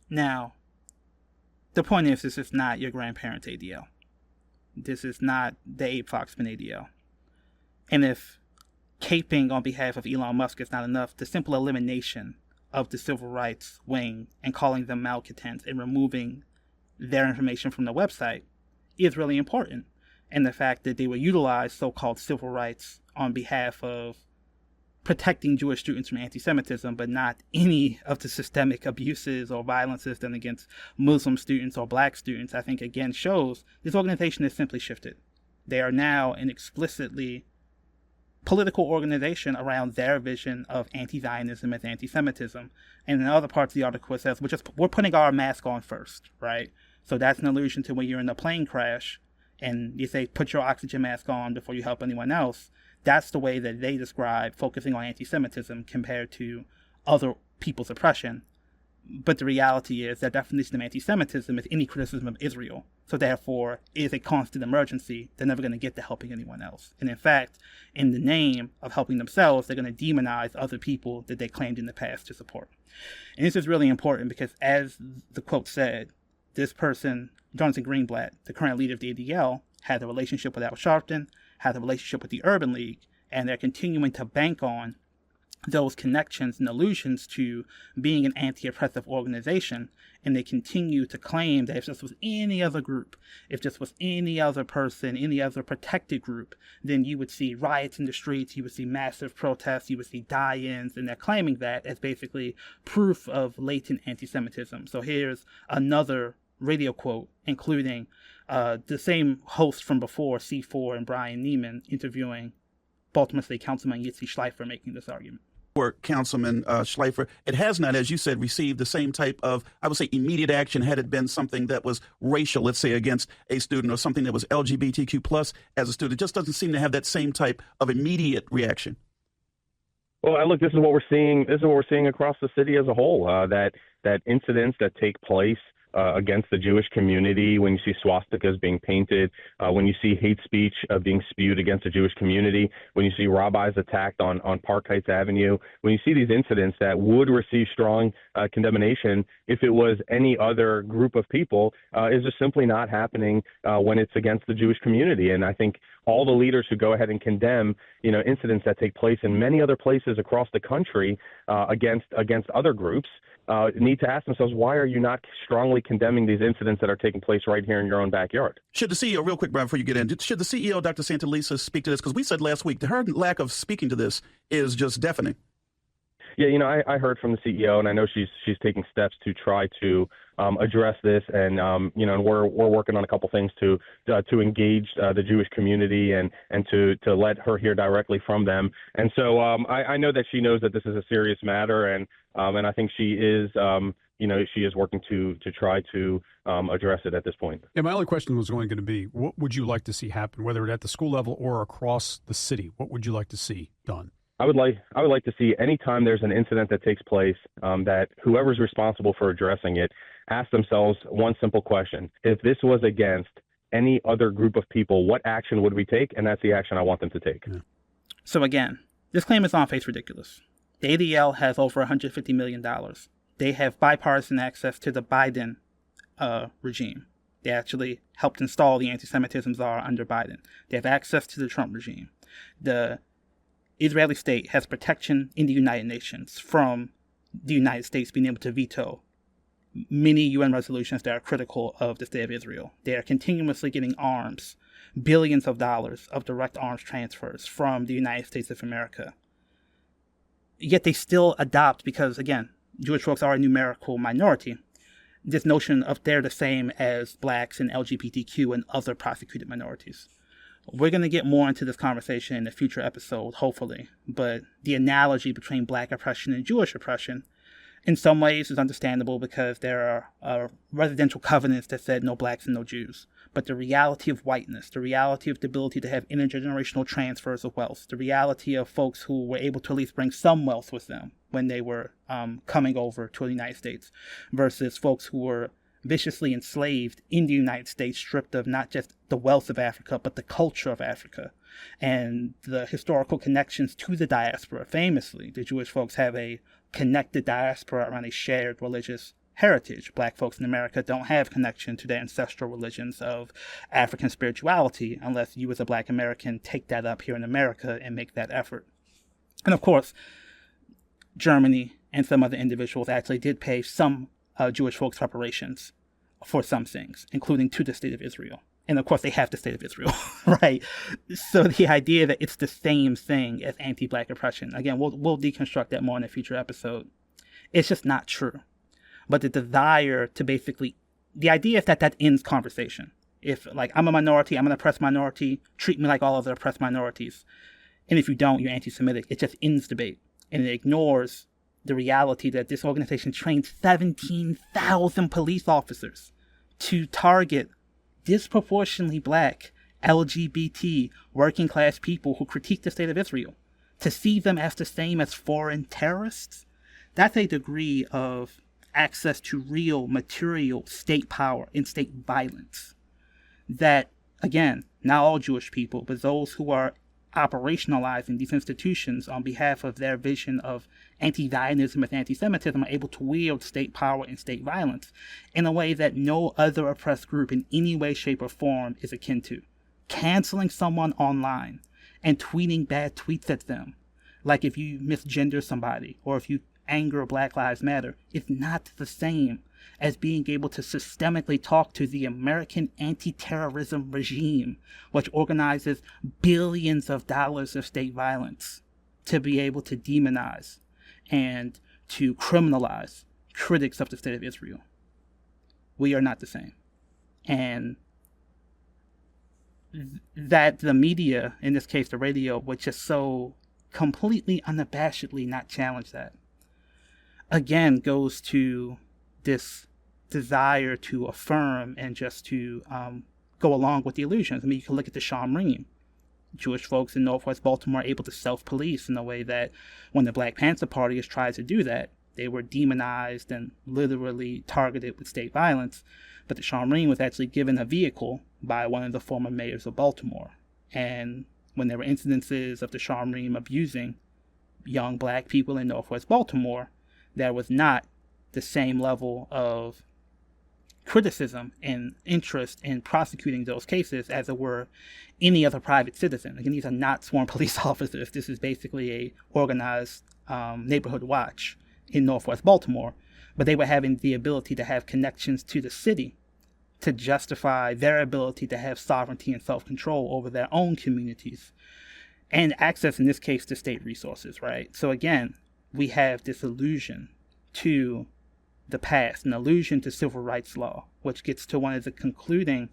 Now, the point is, this is not your grandparents' ADL. This is not the Abe Foxman ADL. And if caping on behalf of Elon Musk is not enough, the simple elimination of the civil rights wing and calling them malcontents and removing their information from the website is really important. And the fact that they will utilize so-called civil rights on behalf of protecting Jewish students from anti-Semitism, but not any of the systemic abuses or violences done against Muslim students or black students, I think again shows this organization has simply shifted. They are now an explicitly political organization around their vision of anti-Zionism as anti-Semitism. And in other parts of the article it says, we're putting our mask on first, right? So that's an allusion to when you're in a plane crash and you say, put your oxygen mask on before you help anyone else. That's the way that they describe focusing on anti-Semitism compared to other people's oppression. But the reality is their definition of anti-Semitism is any criticism of Israel. So therefore, it is a constant emergency. They're never going to get to helping anyone else. And in fact, in the name of helping themselves, they're going to demonize other people that they claimed in the past to support. And this is really important because, as the quote said, this person, Jonathan Greenblatt, the current leader of the ADL, had a relationship with Al Sharpton, had a relationship with the Urban League, and they're continuing to bank on those connections and allusions to being an anti-oppressive organization, and they continue to claim that if this was any other group, if this was any other person, any other protected group, then you would see riots in the streets, you would see massive protests, you would see die-ins, and they're claiming that as basically proof of latent anti-Semitism. So here's another radio quote, including the same host from before, C4 and Brian Neiman, interviewing Baltimore State Councilman Yitzi Schleifer, making this argument. Councilman Schleifer, it has not, as you said, received the same type of, I would say, immediate action had it been something that was racial, let's say, against a student, or something that was LGBTQ plus as a student. It just doesn't seem to have that same type of immediate reaction. Well, look, this is what we're seeing. This is what we're seeing across the city as a whole. That incidents that take place against the Jewish community, when you see swastikas being painted, when you see hate speech being spewed against the Jewish community, when you see rabbis attacked on Park Heights Avenue, when you see these incidents that would receive strong condemnation if it was any other group of people, is just simply not happening when it's against the Jewish community. And I think all the leaders who go ahead and condemn, incidents that take place in many other places across the country against other groups, need to ask themselves, why are you not strongly condemning these incidents that are taking place right here in your own backyard? Should the CEO, real quick, Brian, before you get in, should the CEO, Dr. Santalisa, speak to this? Because we said last week that her lack of speaking to this is just deafening. Yeah, I heard from the CEO, and I know she's taking steps to try to address this, and and we're working on a couple things to engage the Jewish community and to let her hear directly from them. And so I know that she knows that this is a serious matter, and I think she is she is working to try to address it at this point. Yeah, my only question was going to be, what would you like to see happen, whether at the school level or across the city? What would you like to see done? I would like to see, anytime there's an incident that takes place, that whoever's responsible for addressing it ask themselves one simple question: if this was against any other group of people, what action would we take? And that's the action I want them to take. Yeah. So again, this claim is on face ridiculous. The ADL has over $150 million. They have bipartisan access to the Biden regime. They actually helped install the anti-Semitism czar under Biden. They have access to the Trump regime. The Israeli state has protection in the United Nations from the United States being able to veto many UN resolutions that are critical of the state of Israel. They are continuously getting arms, billions of dollars of direct arms transfers from the United States of America. Yet they still adopt, because again, Jewish folks are a numerical minority, this notion of they're the same as blacks and LGBTQ and other prosecuted minorities. We're going to get more into this conversation in a future episode, hopefully, but the analogy between black oppression and Jewish oppression in some ways is understandable, because there are residential covenants that said no blacks and no Jews. But the reality of whiteness, the reality of the ability to have intergenerational transfers of wealth, the reality of folks who were able to at least bring some wealth with them when they were coming over to the United States, versus folks who were viciously enslaved in the United States, stripped of not just the wealth of Africa, but the culture of Africa and the historical connections to the diaspora. Famously, the Jewish folks have a connected diaspora around a shared religious heritage. Black folks in America don't have connection to their ancestral religions of African spirituality unless you as a black American take that up here in America and make that effort. And of course, Germany and some other individuals actually did pay some Jewish folks reparations for some things, including to the state of Israel. And of course, they have the state of Israel, right? So the idea that it's the same thing as anti-black oppression, again, we'll deconstruct that more in a future episode. It's just not true. But the desire to basically, the idea is that ends conversation. If, like, I'm a minority, I'm an oppressed minority, treat me like all other oppressed minorities. And if you don't, you're anti-Semitic. It just ends debate. And it ignores the reality that this organization trained 17,000 police officers to target disproportionately black, LGBT, working class people who critique the state of Israel, to see them as the same as foreign terrorists. That's a degree of access to real material state power and state violence that, again, not all Jewish people, but those who are operationalizing these institutions on behalf of their vision of anti-Zionism and anti-Semitism are able to wield state power and state violence in a way that no other oppressed group in any way, shape, or form is akin to. Canceling someone online and tweeting bad tweets at them, like if you misgender somebody or if you anger Black Lives Matter, is not the same as being able to systemically talk to the American anti-terrorism regime, which organizes billions of dollars of state violence to be able to demonize and to criminalize critics of the state of Israel. We are not the same. And that the media, in this case the radio, which is so completely unabashedly not challenge that. Again, goes to this desire to affirm and just to go along with the illusions. I mean, you can look at the Shomrim. Jewish folks in Northwest Baltimore are able to self-police in a way that when the Black Panther Party has tried to do that, they were demonized and literally targeted with state violence. But the Shomrim was actually given a vehicle by one of the former mayors of Baltimore. And when there were incidences of the Shomrim abusing young Black people in Northwest Baltimore, there was not the same level of criticism and interest in prosecuting those cases as it were any other private citizen. Again, these are not sworn police officers. This is basically a organized neighborhood watch in Northwest Baltimore. But they were having the ability to have connections to the city to justify their ability to have sovereignty and self-control over their own communities and access, in this case, to state resources, right? So again, we have this allusion to the past, an allusion to civil rights law, which gets to one of the concluding,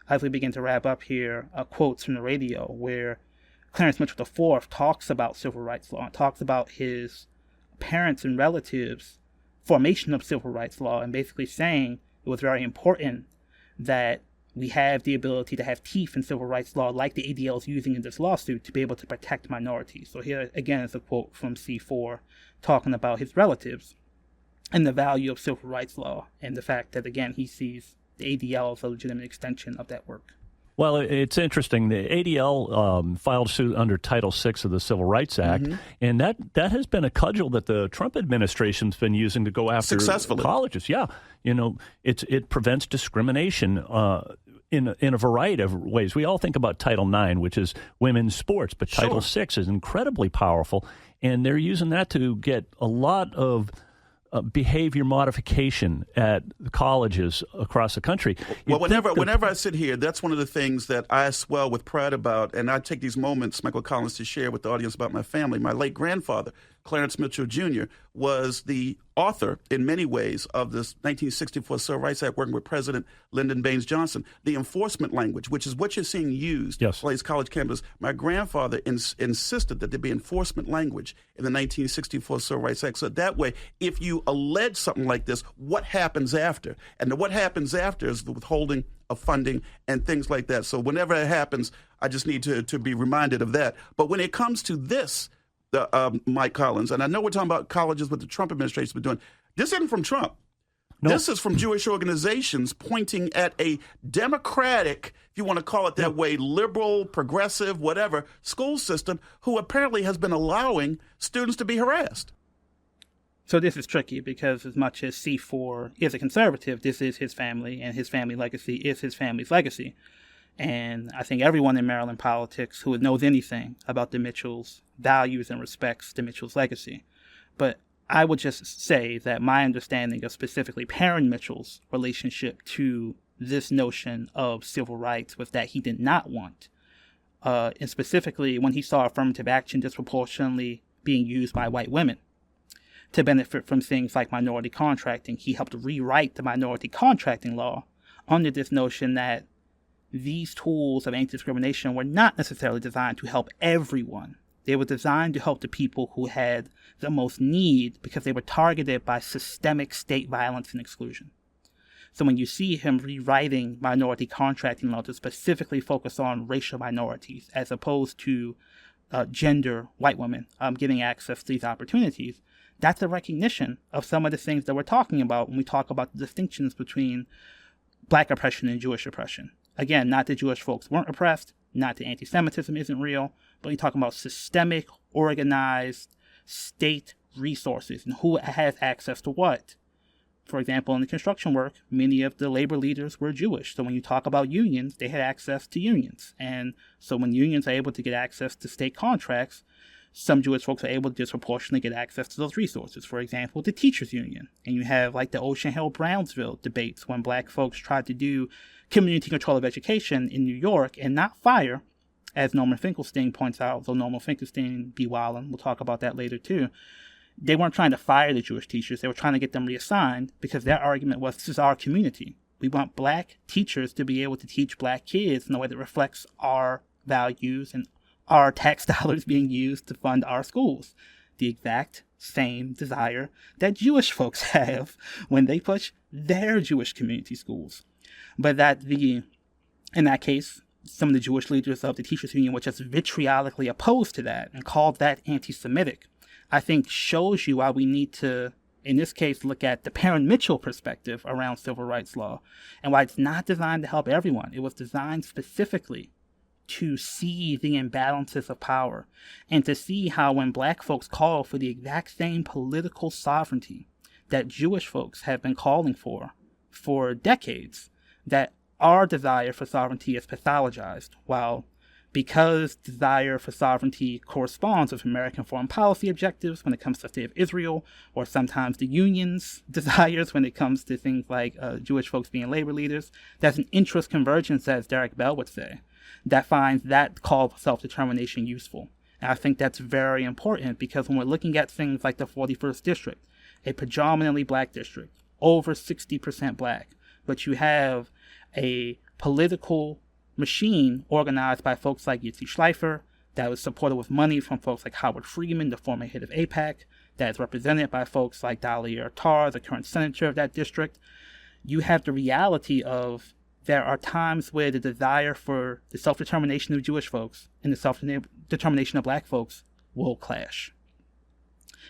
as we begin to wrap up here, quotes from the radio where Clarence Mitchell IV talks about civil rights law and talks about his parents and relatives' formation of civil rights law, and basically saying it was very important that we have the ability to have teeth in civil rights law like the ADL is using in this lawsuit to be able to protect minorities. So here again is a quote from C4 talking about his relatives and the value of civil rights law and the fact that, again, he sees the ADL as a legitimate extension of that work. Well, it's interesting. The ADL filed suit under Title VI of the Civil Rights Act, and that has been a cudgel that the Trump administration's been using to go after successfully colleges. Yeah, you know, it prevents discrimination in a variety of ways. We all think about Title IX, which is women's sports, but Title VI is incredibly powerful, and they're using that to get a lot of behavior modification at colleges across the country. Well, whenever I sit here, that's one of the things that I swell with pride about, and I take these moments, Michael Collins, to share with the audience about my family. My late grandfather, Clarence Mitchell Jr., was the author, in many ways, of this 1964 Civil Rights Act, working with President Lyndon Baines Johnson. The enforcement language, which is what you're seeing used on these college campuses. My grandfather insisted that there be enforcement language in the 1964 Civil Rights Act. So that way, if you allege something like this, what happens after? And what happens after is the withholding of funding and things like that. So whenever it happens, I just need to be reminded of that. But when it comes to this, Mike Collins, and I know we're talking about colleges, what the Trump administration's been doing. This isn't from Trump. No. This is from Jewish organizations pointing at a democratic, if you want to call it that way, liberal, progressive, whatever, school system who apparently has been allowing students to be harassed. So this is tricky because as much as C4 is a conservative, this is his family, and his family legacy is his family's legacy. And I think everyone in Maryland politics who knows anything about the Mitchells values and respects the Mitchells' legacy. But I would just say that my understanding of specifically Perrin Mitchell's relationship to this notion of civil rights was that he did not want, and specifically when he saw affirmative action disproportionately being used by white women to benefit from things like minority contracting, he helped rewrite the minority contracting law under this notion that these tools of anti-discrimination were not necessarily designed to help everyone. They were designed to help the people who had the most need because they were targeted by systemic state violence and exclusion. So when you see him rewriting minority contracting law to specifically focus on racial minorities as opposed to gender white women getting access to these opportunities, that's a recognition of some of the things that we're talking about when we talk about the distinctions between Black oppression and Jewish oppression. Again, not that Jewish folks weren't oppressed, not that anti-Semitism isn't real, but you're talking about systemic, organized state resources and who has access to what. For example, in the construction work, many of the labor leaders were Jewish. So when you talk about unions, they had access to unions. And so when unions are able to get access to state contracts, some Jewish folks are able to disproportionately get access to those resources. For example, the teachers union. And you have like the Ocean Hill-Brownsville debates when Black folks tried to do community control of education in New York and not fire, as Norman Finkelstein points out, though Norman Finkelstein be wildin', we'll talk about that later too. They weren't trying to fire the Jewish teachers. They were trying to get them reassigned because their argument was, this is our community. We want Black teachers to be able to teach Black kids in a way that reflects our values and are tax dollars being used to fund our schools. The exact same desire that Jewish folks have when they push their Jewish community schools. But in that case, some of the Jewish leaders of the teachers union were just vitriolically opposed to that and called that anti-Semitic. I think shows you why we need to, in this case, look at the Perrin-Mitchell perspective around civil rights law and why it's not designed to help everyone. It was designed specifically to see the imbalances of power and to see how when black folks call for the exact same political sovereignty that Jewish folks have been calling for decades, that our desire for sovereignty is pathologized, while because desire for sovereignty corresponds with American foreign policy objectives when it comes to the state of Israel, or sometimes the union's desires when it comes to things like Jewish folks being labor leaders, there's an interest convergence, as Derek Bell would say, that finds that call for self-determination useful. And I think that's very important because when we're looking at things like the 41st District, a predominantly black district, over 60% black, but you have a political machine organized by folks like Yitzi Schleifer, that was supported with money from folks like Howard Friedman, the former head of AIPAC, that is represented by folks like Dahlia Attar, the current senator of that district. You have the reality of there are times where the desire for the self-determination of Jewish folks and the self-determination of black folks will clash.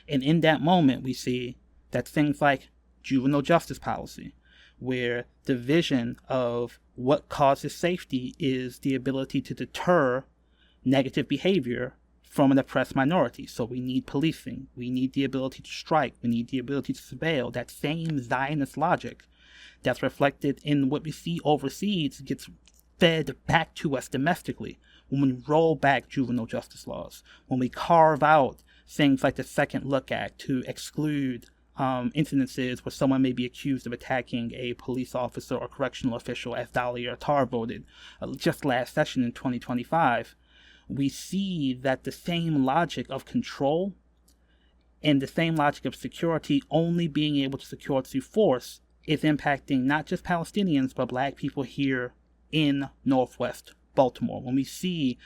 And in that moment, we see that things like juvenile justice policy, where the vision of what causes safety is the ability to deter negative behavior from an oppressed minority. So we need policing, we need the ability to strike, we need the ability to surveil. That same Zionist logic that's reflected in what we see overseas gets fed back to us domestically when we roll back juvenile justice laws, when we carve out things like the Second Look Act to exclude incidences where someone may be accused of attacking a police officer or correctional official, as Dahlia Attar voted just last session in 2025, we see that the same logic of control and the same logic of security only being able to secure through force is impacting not just Palestinians, but black people here in Northwest Baltimore. When we see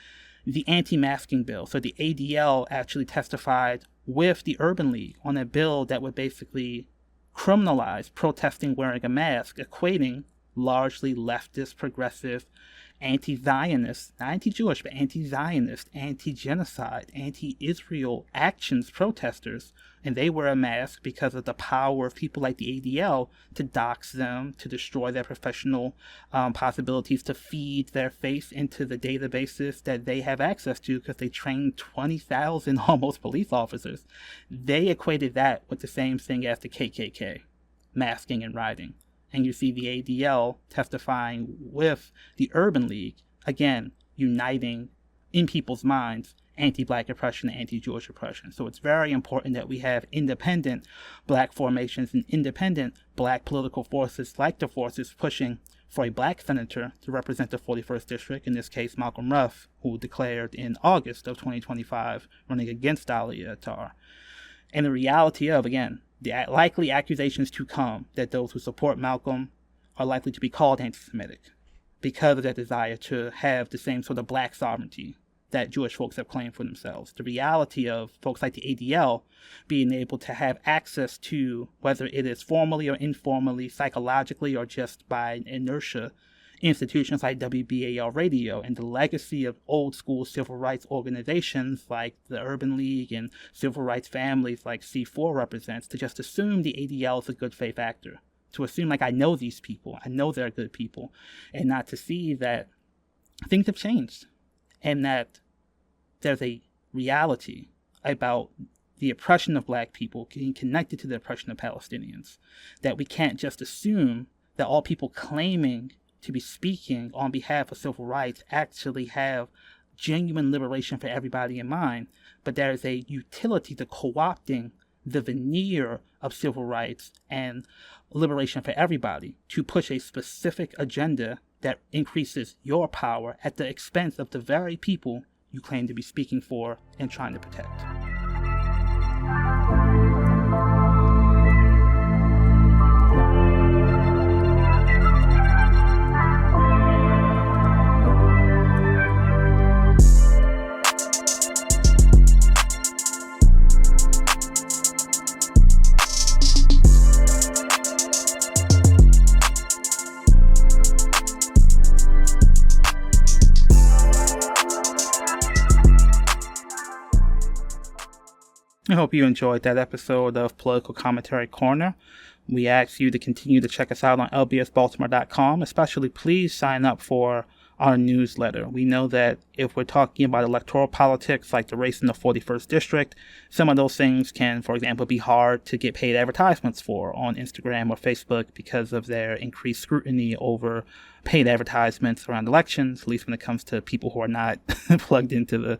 the anti-masking bill, so the ADL actually testified with the Urban League on a bill that would basically criminalize protesting wearing a mask, equating largely leftist, progressive, anti-Zionist, not anti-Jewish, but anti-Zionist, anti-genocide, anti-Israel actions protesters, and they wear a mask because of the power of people like the ADL to dox them, to destroy their professional possibilities, to feed their faith into the databases that they have access to because they trained 20,000 almost police officers. They equated that with the same thing as the KKK, masking and rioting. And you see the ADL testifying with the Urban League, again, uniting in people's minds anti-black oppression and anti-Jewish oppression. So it's very important that we have independent black formations and independent black political forces like the forces pushing for a black senator to represent the 41st District, in this case Malcolm Ruff, who declared in August of 2025 running against Dahlia Attar. And the reality of, again, the likely accusations to come that those who support Malcolm are likely to be called anti-Semitic because of their desire to have the same sort of black sovereignty that Jewish folks have claimed for themselves. The reality of folks like the ADL being able to have access to, whether it is formally or informally, psychologically, or just by inertia, institutions like WBAL Radio and the legacy of old school civil rights organizations like the Urban League and civil rights families like C4 represents, to just assume the ADL is a good faith actor, to assume like I know these people, I know they're good people, and not to see that things have changed and that there's a reality about the oppression of black people being connected to the oppression of Palestinians, that we can't just assume that all people claiming to be speaking on behalf of civil rights actually have genuine liberation for everybody in mind, but there is a utility to co-opting the veneer of civil rights and liberation for everybody to push a specific agenda that increases your power at the expense of the very people you claim to be speaking for and trying to protect. I hope you enjoyed that episode of Political Commentary Corner. We ask you to continue to check us out on lbsbaltimore.com. Especially, please sign up for our newsletter. We know that if we're talking about electoral politics, like the race in the 41st district, some of those things can, for example, be hard to get paid advertisements for on Instagram or Facebook because of their increased scrutiny over paid advertisements around elections, at least when it comes to people who are not plugged into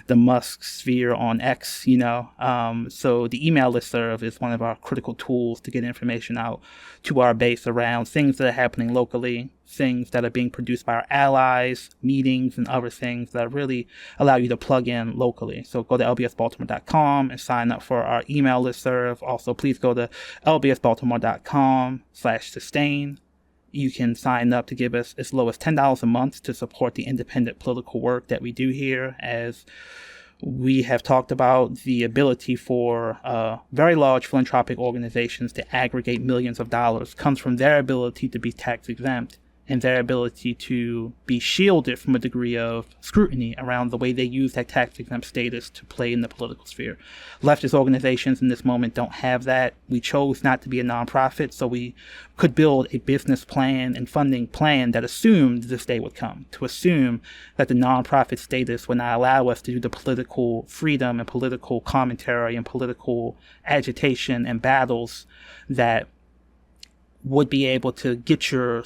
the Musk sphere on X, So the email listserv is one of our critical tools to get information out to our base around things that are happening locally, things that are being produced by our allies, meetings, and other things that really allow you to plug in locally. So go to lbsbaltimore.com and sign up for our email listserv. Also, please go to lbsbaltimore.com/sustain. You can sign up to give us as low as $10 a month to support the independent political work that we do here. As we have talked about, the ability for very large philanthropic organizations to aggregate millions of dollars comes from their ability to be tax exempt and their ability to be shielded from a degree of scrutiny around the way they use that tax-exempt status to play in the political sphere. Leftist organizations in this moment don't have that. We chose not to be a nonprofit, so we could build a business plan and funding plan that assumed this day would come, to assume that the nonprofit status would not allow us to do the political freedom and political commentary and political agitation and battles that would be able to get your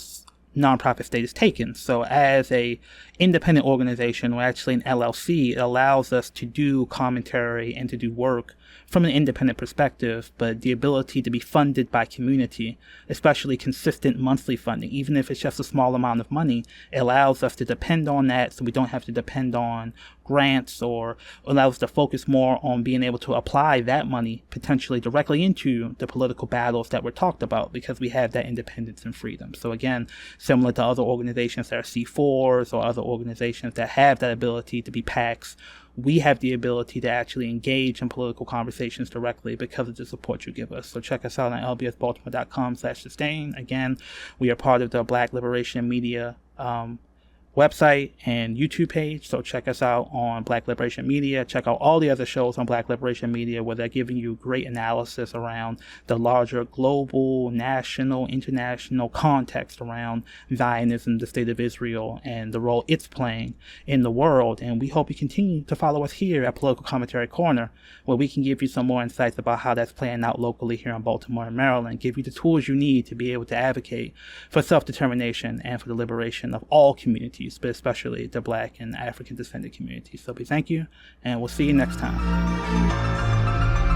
nonprofit status taken. So as a independent organization, or actually an LLC, it allows us to do commentary and to do work from an independent perspective, but the ability to be funded by community, especially consistent monthly funding, even if it's just a small amount of money, it allows us to depend on that so we don't have to depend on grants, or allows us to focus more on being able to apply that money potentially directly into the political battles that were talked about, because we have that independence and freedom. So again, similar to other organizations that are C4s or other organizations that have that ability to be PACs, we have the ability to actually engage in political conversations directly because of the support you give us. So check us out on lbsbaltimore.com/sustain. Again, we are part of the Black Liberation Media website and YouTube page, so check us out on Black Liberation Media. Check out all the other shows on Black Liberation Media where they're giving you great analysis around the larger global, national, international context around Zionism, the state of Israel, and the role it's playing in the world. And we hope you continue to follow us here at Political Commentary Corner, where we can give you some more insights about how that's playing out locally here in Baltimore and Maryland, give you the tools you need to be able to advocate for self-determination and for the liberation of all communities, but especially the Black and African descendant communities. So we thank you, and we'll see you next time.